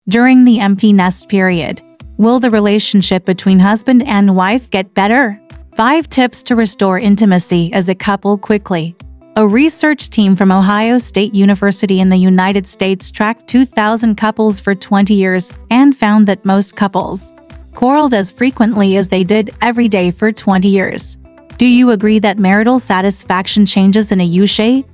During the empty nest period, will the relationship between husband and wife get better? 5 tips to restore intimacy as a couple quickly. A research team from Ohio State University in the United States tracked 2,000 couples for 20 years and found that most couples quarreled as frequently as they did every day for 20 years. Do you agree that marital satisfaction changes in a U-shape?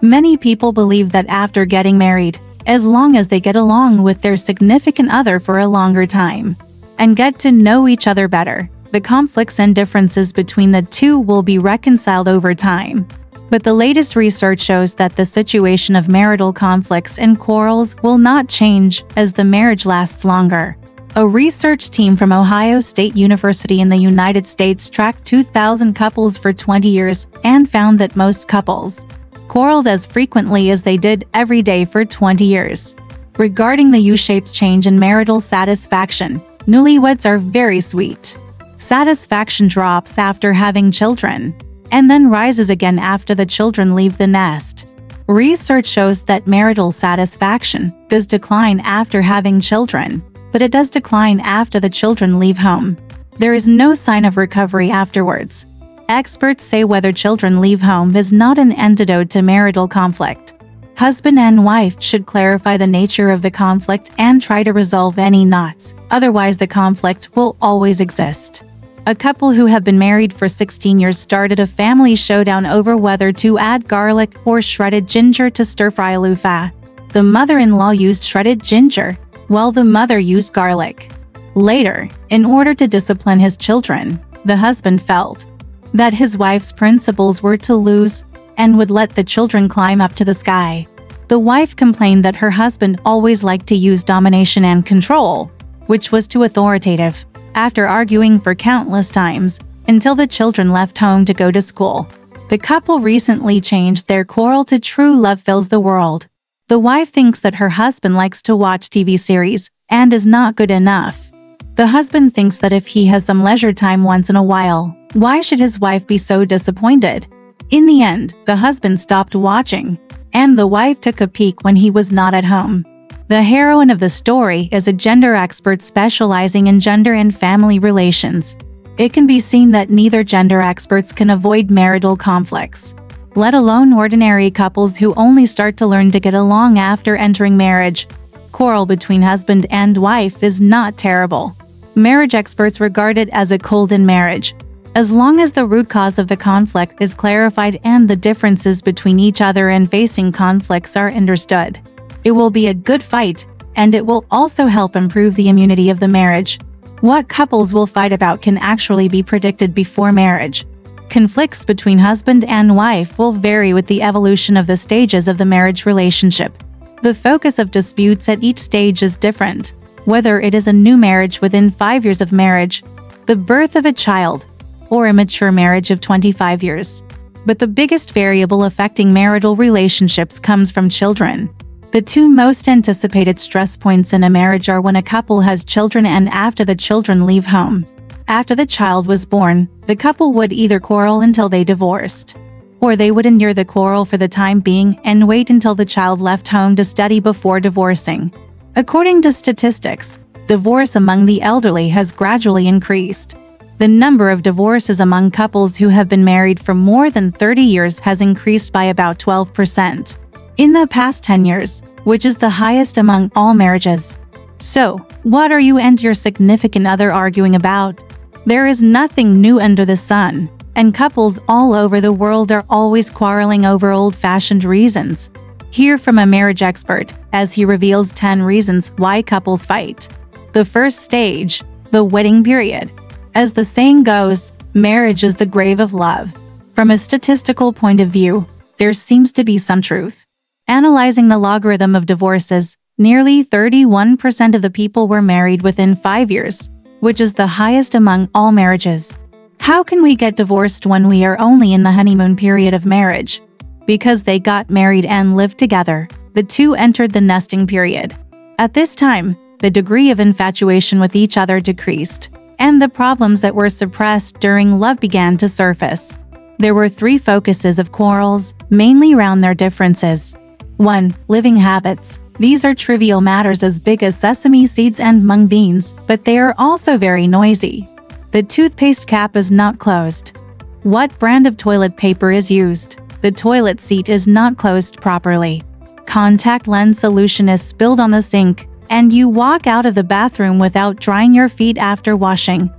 Many people believe that after getting married, as long as they get along with their significant other for a longer time and get to know each other better, the conflicts and differences between the two will be reconciled over time. But the latest research shows that the situation of marital conflicts and quarrels will not change as the marriage lasts longer. A research team from Ohio State University in the United States tracked 2,000 couples for 20 years and found that most couples quarreled as frequently as they did every day for 20 years. Regarding the U-shaped change in marital satisfaction, newlyweds are very sweet. Satisfaction drops after having children, and then rises again after the children leave the nest. Research shows that marital satisfaction does decline after having children, but it does decline after the children leave home. There is no sign of recovery afterwards. Experts say whether children leave home is not an antidote to marital conflict. Husband and wife should clarify the nature of the conflict and try to resolve any knots, otherwise the conflict will always exist. A couple who have been married for 16 years started a family showdown over whether to add garlic or shredded ginger to stir-fry loofah. The mother-in-law used shredded ginger, while the mother used garlic. Later, in order to discipline his children, the husband felt that his wife's principles were to lose and would let the children climb up to the sky. The wife complained that her husband always liked to use domination and control, which was too authoritative, after arguing for countless times, until the children left home to go to school. The couple recently changed their quarrel to "True love fills the world." The wife thinks that her husband likes to watch TV series and is not good enough. The husband thinks that if he has some leisure time once in a while, why should his wife be so disappointed? In the end, the husband stopped watching, and the wife took a peek when he was not at home. The heroine of the story is a gender expert specializing in gender and family relations. It can be seen that neither gender experts can avoid marital conflicts, let alone ordinary couples who only start to learn to get along after entering marriage. Quarrel between husband and wife is not terrible. Marriage experts regard it as a cold in marriage. As long as the root cause of the conflict is clarified and the differences between each other and facing conflicts are understood, it will be a good fight, and it will also help improve the immunity of the marriage. What couples will fight about can actually be predicted before marriage. Conflicts between husband and wife will vary with the evolution of the stages of the marriage relationship. The focus of disputes at each stage is different, whether it is a new marriage within 5 years of marriage, the birth of a child, or a mature marriage of 25 years. But the biggest variable affecting marital relationships comes from children. The two most anticipated stress points in a marriage are when a couple has children and after the children leave home. After the child was born, the couple would either quarrel until they divorced, or they would endure the quarrel for the time being and wait until the child left home to study before divorcing. According to statistics, divorce among the elderly has gradually increased. The number of divorces among couples who have been married for more than 30 years has increased by about 12% in the past 10 years, which is the highest among all marriages. So, what are you and your significant other arguing about? There is nothing new under the sun, and couples all over the world are always quarreling over old-fashioned reasons. Hear from a marriage expert as he reveals 10 reasons why couples fight. The first stage, the wedding period. As the saying goes, marriage is the grave of love. From a statistical point of view, there seems to be some truth. Analyzing the logarithm of divorces, nearly 31% of the people were married within 5 years, which is the highest among all marriages. How can we get divorced when we are only in the honeymoon period of marriage? Because they got married and lived together, the two entered the nesting period. At this time, the degree of infatuation with each other decreased, and the problems that were suppressed during love began to surface. There were 3 focuses of quarrels, mainly around their differences. 1. Living habits. These are trivial matters as big as sesame seeds and mung beans, but they are also very noisy. The toothpaste cap is not closed. What brand of toilet paper is used? The toilet seat is not closed properly. Contact lens solution is spilled on the sink, and you walk out of the bathroom without drying your feet after washing.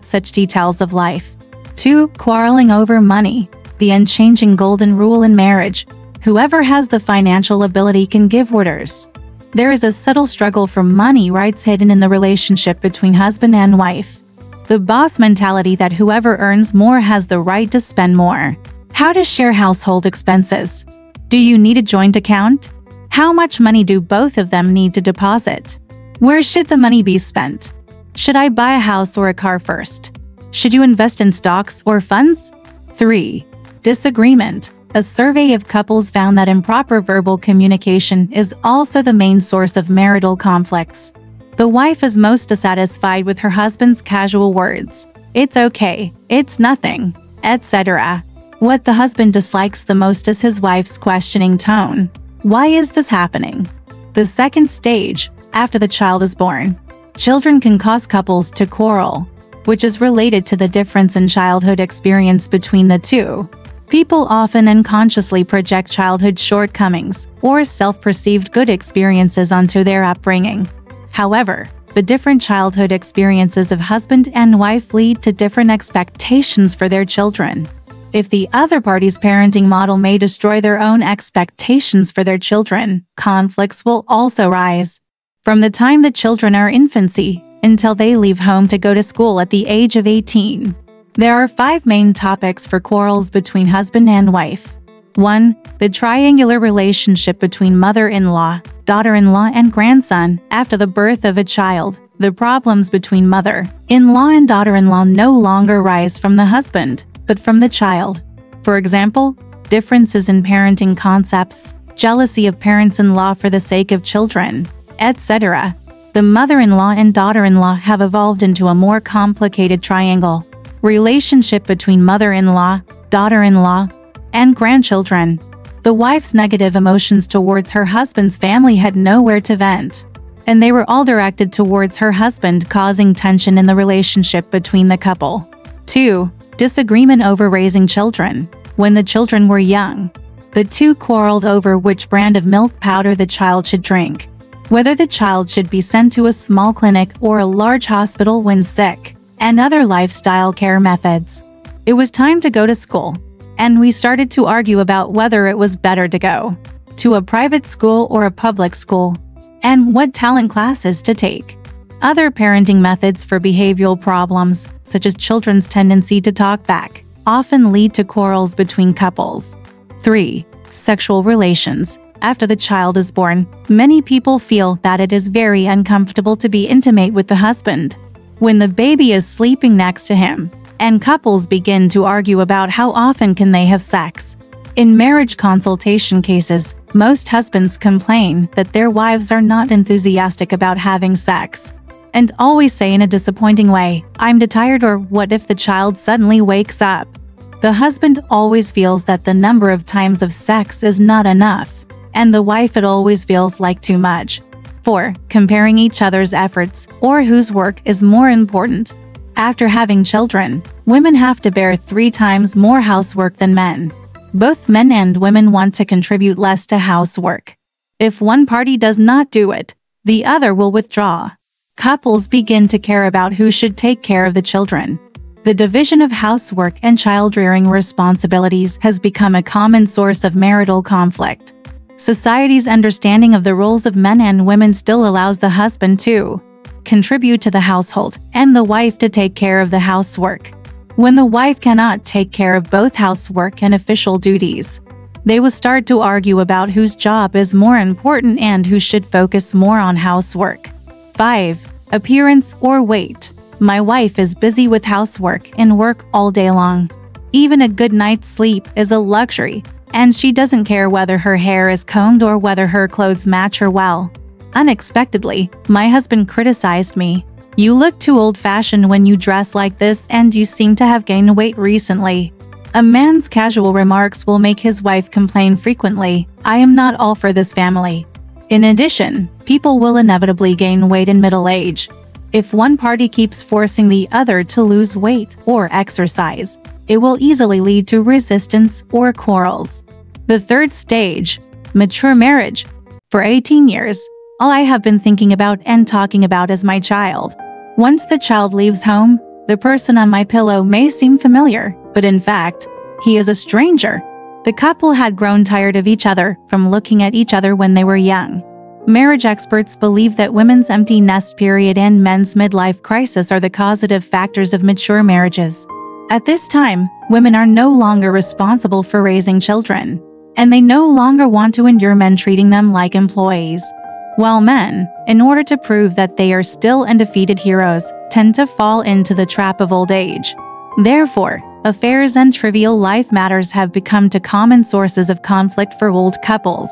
Such details of life. 2. Quarreling over money. The unchanging golden rule in marriage. Whoever has the financial ability can give orders. There is a subtle struggle for money rights hidden in the relationship between husband and wife. The boss mentality that whoever earns more has the right to spend more. How to share household expenses. Do you need a joint account? How much money do both of them need to deposit? Where should the money be spent? Should I buy a house or a car first? Should you invest in stocks or funds? 3. Disagreement. A survey of couples found that improper verbal communication is also the main source of marital conflicts. The wife is most dissatisfied with her husband's casual words. It's okay, it's nothing, etc. What the husband dislikes the most is his wife's questioning tone. Why is this happening? The second stage, after the child is born. Children can cause couples to quarrel, which is related to the difference in childhood experience between the two. People often unconsciously project childhood shortcomings or self-perceived good experiences onto their upbringing. However, the different childhood experiences of husband and wife lead to different expectations for their children. If the other party's parenting model may destroy their own expectations for their children, conflicts will also rise. From the time the children are infancy until they leave home to go to school at the age of 18. There are 5 main topics for quarrels between husband and wife. 1. The triangular relationship between mother-in-law, daughter-in-law, and grandson after the birth of a child. The problems between mother-in-law and daughter-in-law no longer rise from the husband, but from the child. For example, differences in parenting concepts, jealousy of parents-in-law for the sake of children, etc. The mother-in-law and daughter-in-law have evolved into a more complicated triangle relationship between mother-in-law, daughter-in-law, and grandchildren. The wife's negative emotions towards her husband's family had nowhere to vent, and they were all directed towards her husband, causing tension in the relationship between the couple. 2. Disagreement over raising children. When the children were young, the two quarreled over which brand of milk powder the child should drink, whether the child should be sent to a small clinic or a large hospital when sick, and other lifestyle care methods. It was time to go to school, and we started to argue about whether it was better to go to a private school or a public school, and what talent classes to take. Other parenting methods for behavioral problems, such as children's tendency to talk back, often lead to quarrels between couples. 3. Sexual relations. After the child is born, many people feel that it is very uncomfortable to be intimate with the husband when the baby is sleeping next to him, and couples begin to argue about how often can they have sex. In marriage consultation cases, most husbands complain that their wives are not enthusiastic about having sex, and always say in a disappointing way, "I'm tired," or "What if the child suddenly wakes up?" The husband always feels that the number of times of sex is not enough, and the wife it always feels like too much. 4. Comparing each other's efforts, or whose work is more important. After having children, women have to bear 3 times more housework than men. Both men and women want to contribute less to housework. If one party does not do it, the other will withdraw. Couples begin to care about who should take care of the children. The division of housework and child-rearing responsibilities has become a common source of marital conflict. Society's understanding of the roles of men and women still allows the husband to contribute to the household and the wife to take care of the housework. When the wife cannot take care of both housework and official duties, they will start to argue about whose job is more important and who should focus more on housework. 5. Appearance or weight. My wife is busy with housework and work all day long. Even a good night's sleep is a luxury, and she doesn't care whether her hair is combed or whether her clothes match her well. Unexpectedly, my husband criticized me. "You look too old-fashioned when you dress like this, and you seem to have gained weight recently." A man's casual remarks will make his wife complain frequently. "I am not all for this family. In addition, people will inevitably gain weight in middle age. If one party keeps forcing the other to lose weight or exercise, it will easily lead to resistance or quarrels. The third stage, mature marriage. For 18 years, all I have been thinking about and talking about is my child. Once the child leaves home, the person on my pillow may seem familiar, but in fact, he is a stranger. The couple had grown tired of each other from looking at each other when they were young. Marriage experts believe that women's empty nest period and men's midlife crisis are the causative factors of mature marriages. At this time, women are no longer responsible for raising children, and they no longer want to endure men treating them like employees. While men, in order to prove that they are still undefeated heroes, tend to fall into the trap of old age. Therefore, affairs and trivial life matters have become common sources of conflict for old couples.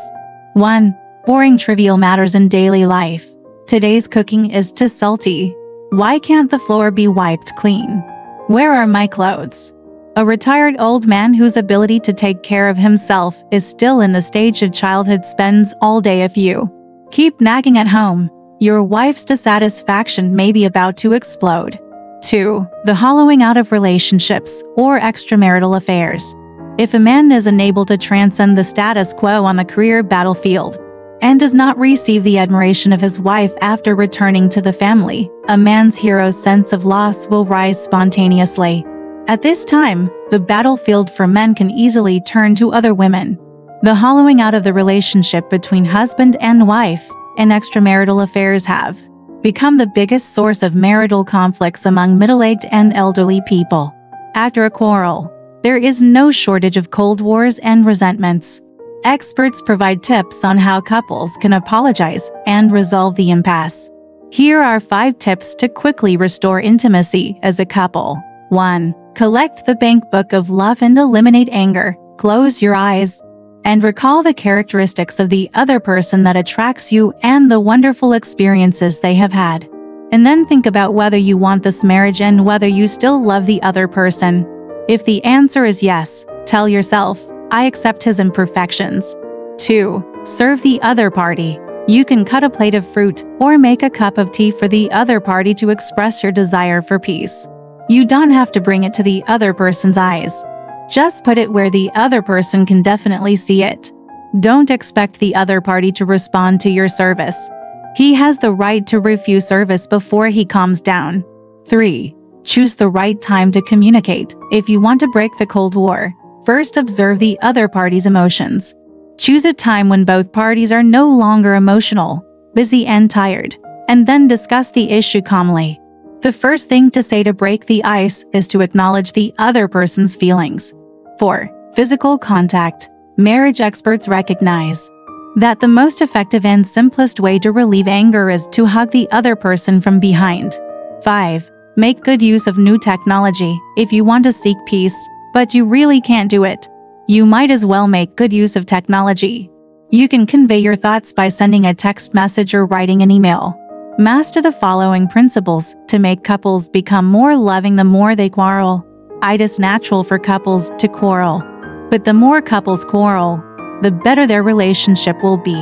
1. Boring trivial matters in daily life. Today's cooking is too salty. Why can't the floor be wiped clean? Where are my clothes? A retired old man whose ability to take care of himself is still in the stage of childhood spends all day if you keep nagging at home. Your wife's dissatisfaction may be about to explode. 2. The hollowing out of relationships or extramarital affairs. If a man is unable to transcend the status quo on the career battlefield and does not receive the admiration of his wife after returning to the family, a man's hero's sense of loss will rise spontaneously. At this time, the battlefield for men can easily turn to other women. The hollowing out of the relationship between husband and wife and extramarital affairs have become the biggest source of marital conflicts among middle-aged and elderly people. After a quarrel, there is no shortage of cold wars and resentments. Experts provide tips on how couples can apologize and resolve the impasse. Here are 5 tips to quickly restore intimacy as a couple. 1. Collect the bank book of love and eliminate anger. Close your eyes and recall the characteristics of the other person that attracts you and the wonderful experiences they have had. And then think about whether you want this marriage and whether you still love the other person. If the answer is yes, tell yourself, I accept his imperfections. 2. Serve the other party. You can cut a plate of fruit or make a cup of tea for the other party to express your desire for peace. You don't have to bring it to the other person's eyes. Just put it where the other person can definitely see it. Don't expect the other party to respond to your service. He has the right to refuse service before he calms down. 3. Choose the right time to communicate. If you want to break the Cold War, first observe the other party's emotions. Choose a time when both parties are no longer emotional, busy and tired, and then discuss the issue calmly. The first thing to say to break the ice is to acknowledge the other person's feelings. 4. Physical contact. Marriage experts recognize that the most effective and simplest way to relieve anger is to hug the other person from behind. 5. Make good use of new technology. If you want to seek peace, but you really can't do it, you might as well make good use of technology. You can convey your thoughts by sending a text message or writing an email. Master the following principles to make couples become more loving. The more they quarrel. It is natural for couples to quarrel, but the more couples quarrel, the better their relationship will be,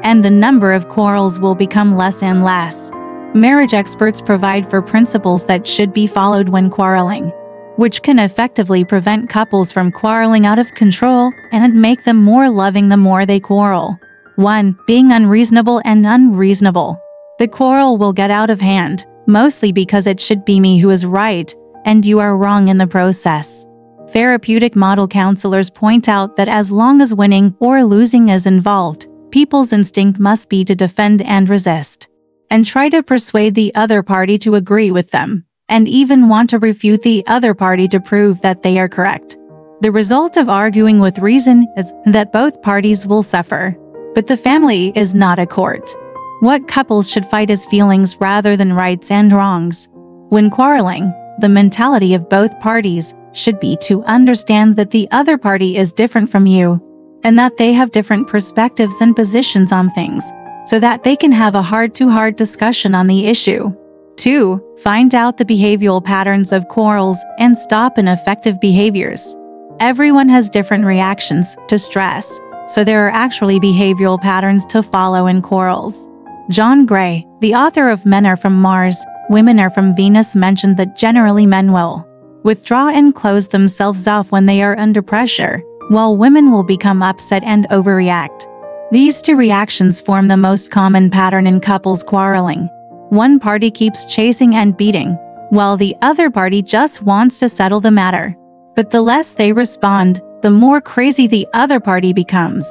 and the number of quarrels will become less and less. Marriage experts provide for principles that should be followed when quarreling, which can effectively prevent couples from quarreling out of control and make them more loving the more they quarrel. 1. Being unreasonable and unreasonable. The quarrel will get out of hand, mostly because it should be me who is right, and you are wrong in the process. Therapeutic model counselors point out that as long as winning or losing is involved, people's instinct must be to defend and resist, and try to persuade the other party to agree with them, and even want to refute the other party to prove that they are correct. The result of arguing with reason is that both parties will suffer, but the family is not a court. What couples should fight is feelings rather than rights and wrongs. When quarreling, the mentality of both parties should be to understand that the other party is different from you, and that they have different perspectives and positions on things, so that they can have a heart-to-heart discussion on the issue. 2. Find out the behavioral patterns of quarrels and stop ineffective behaviors. Everyone has different reactions to stress, so there are actually behavioral patterns to follow in quarrels. John Gray, the author of Men Are From Mars, Women Are From Venus, mentioned that generally men will withdraw and close themselves off when they are under pressure, while women will become upset and overreact. These two reactions form the most common pattern in couples quarreling. One party keeps chasing and beating, while the other party just wants to settle the matter. But the less they respond, the more crazy the other party becomes.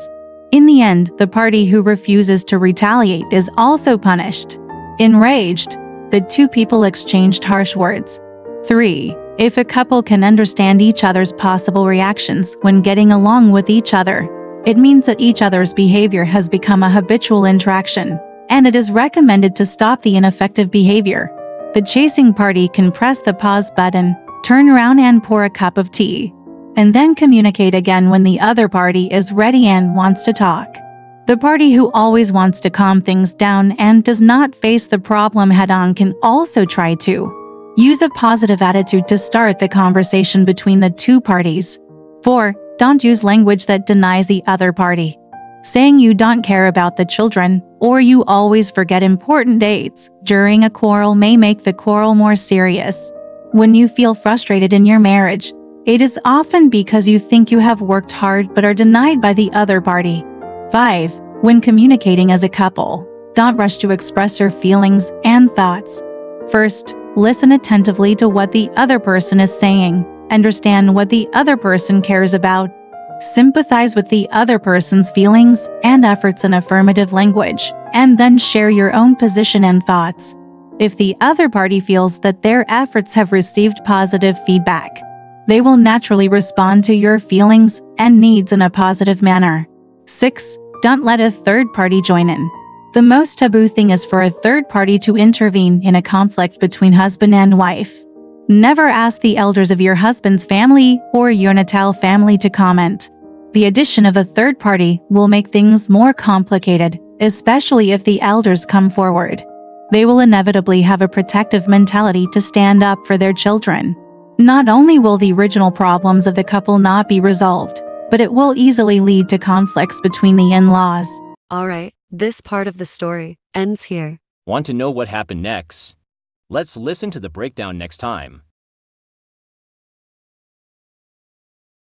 In the end, the party who refuses to retaliate is also punished. Enraged, the two people exchanged harsh words. 3. If a couple can understand each other's possible reactions when getting along with each other, it means that each other's behavior has become a habitual interaction, and it is recommended to stop the ineffective behavior. The chasing party can press the pause button, turn around and pour a cup of tea, and then communicate again when the other party is ready and wants to talk. The party who always wants to calm things down and does not face the problem head-on can also try to use a positive attitude to start the conversation between the two parties. 4. Don't use language that denies the other party. Saying you don't care about the children, or you always forget important dates during a quarrel may make the quarrel more serious. When you feel frustrated in your marriage, it is often because you think you have worked hard but are denied by the other party. 5. When communicating as a couple, don't rush to express your feelings and thoughts. First, listen attentively to what the other person is saying. Understand what the other person cares about. Sympathize with the other person's feelings and efforts in affirmative language, and then share your own position and thoughts. If the other party feels that their efforts have received positive feedback, they will naturally respond to your feelings and needs in a positive manner. 6. Don't let a third party join in. The most taboo thing is for a third party to intervene in a conflict between husband and wife. Never ask the elders of your husband's family or your natal family to comment. The addition of a third party will make things more complicated, especially if the elders come forward. They will inevitably have a protective mentality to stand up for their children. Not only will the original problems of the couple not be resolved, but it will easily lead to conflicts between the in-laws. Alright, this part of the story ends here. Want to know what happened next? Let's listen to the breakdown next time.